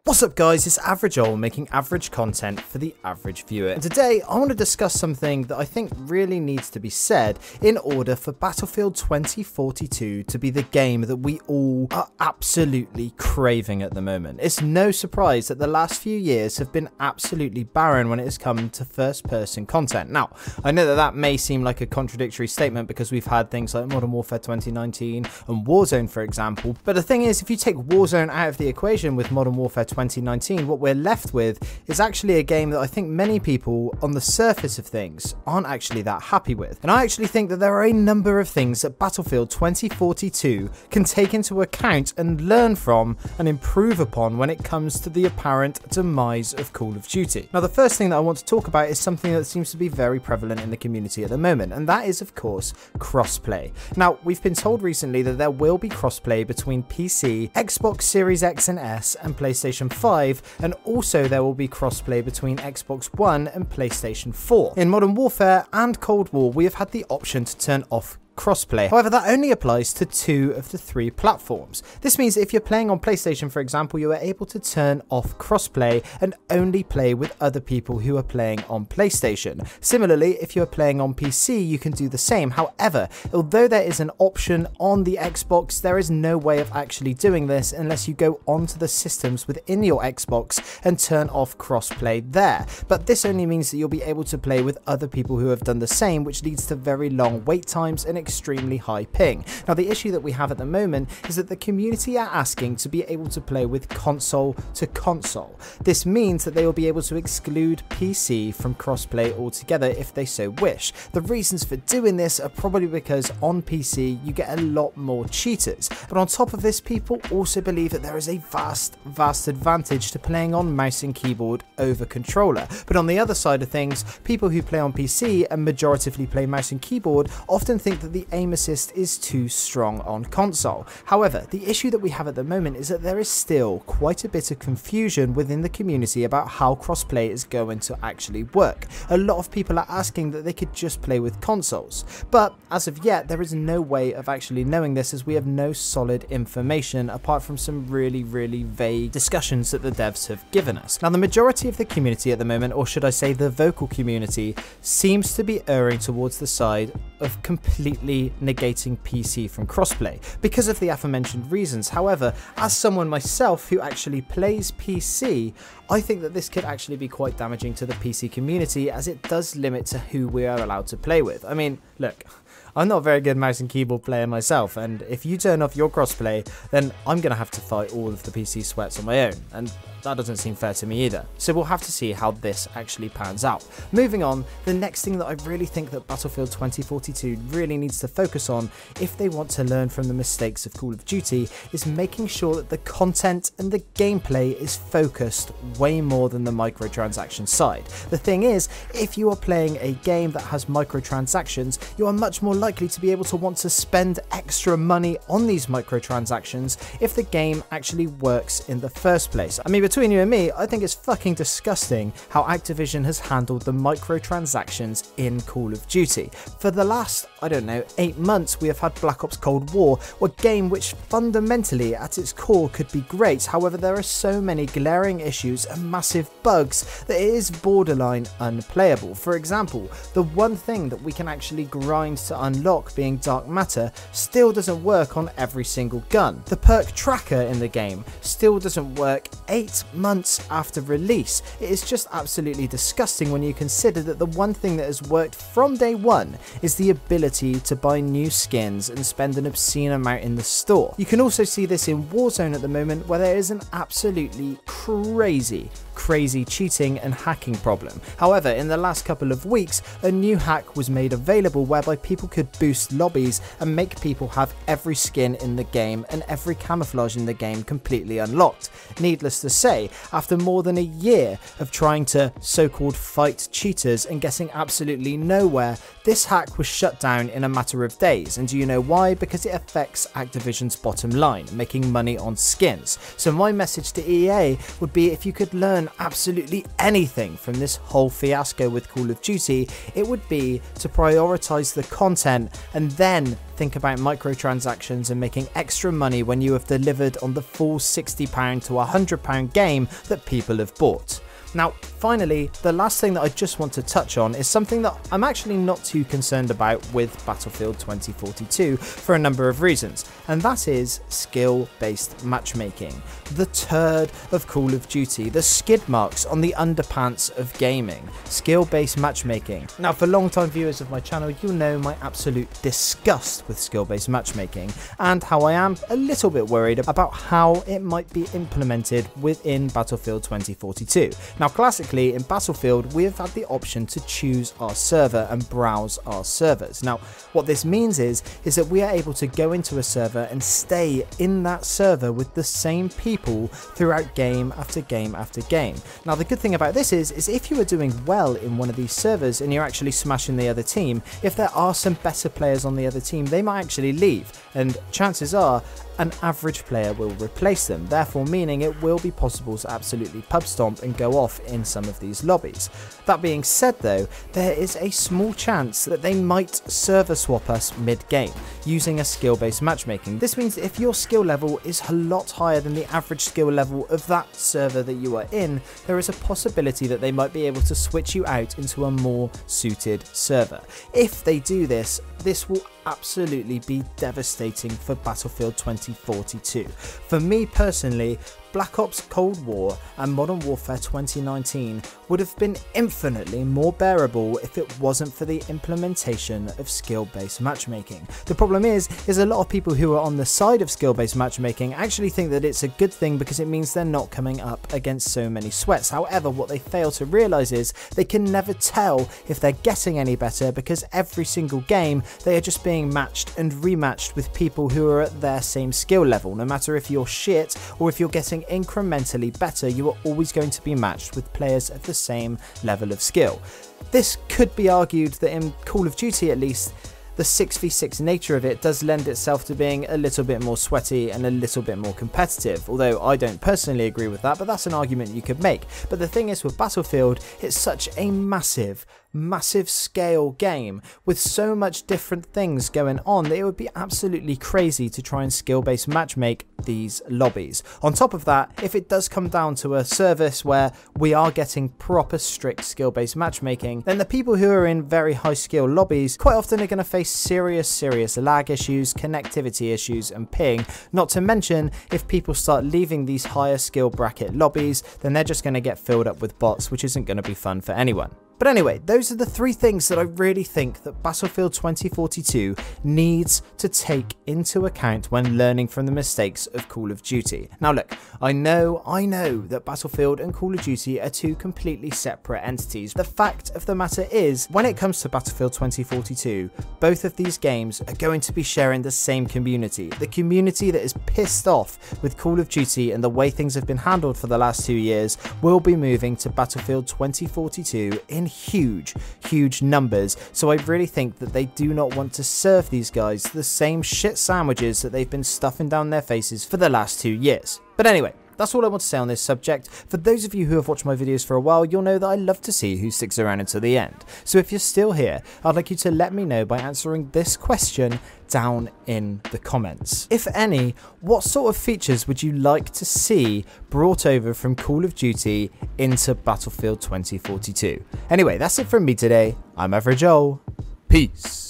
What's up guys, it's Average Ol making average content for the average viewer, and today I want to discuss something that I think really needs to be said in order for Battlefield 2042 to be the game that we all are absolutely craving at the moment. It's no surprise that the last few years have been absolutely barren when it has come to first person content. Now, I know that that may seem like a contradictory statement because we've had things like Modern Warfare 2019 and Warzone for example, but the thing is, if you take Warzone out of the equation with Modern Warfare 2019, what we're left with is actually a game that I think many people on the surface of things aren't actually that happy with. And I actually think that there are a number of things that Battlefield 2042 can take into account and learn from and improve upon when it comes to the apparent demise of Call of Duty. Now, the first thing that I want to talk about is something that seems to be very prevalent in the community at the moment, and that is of course crossplay. Now, we've been told recently that there will be crossplay between PC, Xbox Series X and S and PlayStation 5, and also there will be crossplay between Xbox One and PlayStation 4. In Modern Warfare and Cold War, we have had the option to turn off crossplay. However, that only applies to 2 of the 3 platforms. This means if you're playing on PlayStation, for example, you are able to turn off crossplay and only play with other people who are playing on PlayStation. Similarly, if you're playing on PC, you can do the same. However, although there is an option on the Xbox, there is no way of actually doing this unless you go onto the systems within your Xbox and turn off crossplay there. But this only means that you'll be able to play with other people who have done the same, which leads to very long wait times and extremely high ping. Now, the issue that we have at the moment is that the community are asking to be able to play with console to console. This means that they will be able to exclude PC from crossplay altogether if they so wish. The reasons for doing this are probably because on PC you get a lot more cheaters, but on top of this, people also believe that there is a vast advantage to playing on mouse and keyboard over controller. But on the other side of things, people who play on PC and majoritively play mouse and keyboard often think that the aim assist is too strong on console. However, the issue that we have at the moment is that there is still quite a bit of confusion within the community about how crossplay is going to actually work. A lot of people are asking that they could just play with consoles, but as of yet there is no way of actually knowing this, as we have no solid information apart from some really vague discussions that the devs have given us. Now, the majority of the community at the moment, or should I say the vocal community, seems to be erring towards the side of completely negating PC from crossplay because of the aforementioned reasons. However, as someone myself who actually plays PC, I think that this could actually be quite damaging to the PC community, as it does limit to who we are allowed to play with. I mean, look, I'm not a very good mouse and keyboard player myself, and if you turn off your crossplay, then I'm going to have to fight all of the PC sweats on my own, and that doesn't seem fair to me either. So we'll have to see how this actually pans out. Moving on, the next thing that I really think that Battlefield 2042 really needs to focus on, if they want to learn from the mistakes of Call of Duty, is making sure that the content and the gameplay is focused way more than the microtransaction side. The thing is, if you are playing a game that has microtransactions, you are much more likely to be able to want to spend extra money on these microtransactions if the game actually works in the first place. I mean, between you and me, I think it's fucking disgusting how Activision has handled the microtransactions in Call of Duty. For the last, I don't know, 8 months, we have had Black Ops Cold War, a game which fundamentally at its core could be great. However, there are so many glaring issues and massive bugs that it is borderline unplayable. For example, the one thing that we can actually grind to unlock, being Dark Matter, still doesn't work on every single gun. The perk tracker in the game still doesn't work 8 months after release. It is just absolutely disgusting when you consider that the one thing that has worked from day one is the ability to buy new skins and spend an obscene amount in the store. You can also see this in Warzone at the moment, where there is an absolutely crazy cheating and hacking problem. However, in the last couple of weeks, a new hack was made available whereby people could boost lobbies and make people have every skin in the game and every camouflage in the game completely unlocked. Needless to say, after more than a year of trying to so-called fight cheaters and getting absolutely nowhere, this hack was shut down in a matter of days. And do you know why? Because it affects Activision's bottom line, making money on skins. So my message to EA would be, if you could learn learn absolutely anything from this whole fiasco with Call of Duty, it would be to prioritize the content and then think about microtransactions and making extra money when you have delivered on the full £60 to £100 game that people have bought. Now, finally, the last thing that I just want to touch on is something that I'm actually not too concerned about with Battlefield 2042 for a number of reasons, and that is skill-based matchmaking. The turd of Call of Duty, the skid marks on the underpants of gaming. Skill-based matchmaking. Now, for long-time viewers of my channel, you'll know my absolute disgust with skill-based matchmaking, and how I am a little bit worried about how it might be implemented within Battlefield 2042. Now, classically in Battlefield, we have had the option to choose our server and browse our servers. Now, what this means is that we are able to go into a server and stay in that server with the same people throughout game after game after game. Now, the good thing about this is if you are doing well in one of these servers and you're actually smashing the other team, if there are some better players on the other team, they might actually leave, and chances are an average player will replace them, therefore meaning it will be possible to absolutely pub stomp and go off in some of these lobbies. That being said though, there is a small chance that they might server swap us mid-game using a skill-based matchmaking. This means that if your skill level is a lot higher than the average skill level of that server that you are in, there is a possibility that they might be able to switch you out into a more suited server. If they do this, this will absolutely be devastating for Battlefield 2042. For me personally, Black Ops Cold War and Modern Warfare 2019 would have been infinitely more bearable if it wasn't for the implementation of skill-based matchmaking. The problem is a lot of people who are on the side of skill-based matchmaking actually think that it's a good thing because it means they're not coming up against so many sweats. However, what they fail to realise is they can never tell if they're getting any better because every single game they are just being matched and rematched with people who are at their same skill level. No matter if you're shit or if you're getting incrementally better, you are always going to be matched with players of the same level of skill. This could be argued that in Call of Duty at least, the 6v6 nature of it does lend itself to being a little bit more sweaty and a little bit more competitive, although I don't personally agree with that, but that's an argument you could make. But the thing is with Battlefield, it's such a massive scale game with so much different things going on that it would be absolutely crazy to try and skill-based matchmake these lobbies. On top of that, if it does come down to a service where we are getting proper strict skill-based matchmaking, then the people who are in very high skill lobbies quite often are going to face serious lag issues, connectivity issues and ping. Not to mention, if people start leaving these higher skill bracket lobbies, then they're just going to get filled up with bots, which isn't going to be fun for anyone. But anyway, those are the three things that I really think that Battlefield 2042 needs to take into account when learning from the mistakes of Call of Duty. Now look, I know that Battlefield and Call of Duty are two completely separate entities. The fact of the matter is, when it comes to Battlefield 2042, both of these games are going to be sharing the same community. The community that is pissed off with Call of Duty and the way things have been handled for the last 2 years will be moving to Battlefield 2042 in huge numbers, so I really think that they do not want to serve these guys the same shit sandwiches that they've been stuffing down their faces for the last 2 years. But anyway, that's all I want to say on this subject. For those of you who have watched my videos for a while, you'll know that I love to see who sticks around until the end. So if you're still here, I'd like you to let me know by answering this question down in the comments. If any, what sort of features would you like to see brought over from Call of Duty into Battlefield 2042? Anyway, that's it from me today. I'm Average Joel. Peace.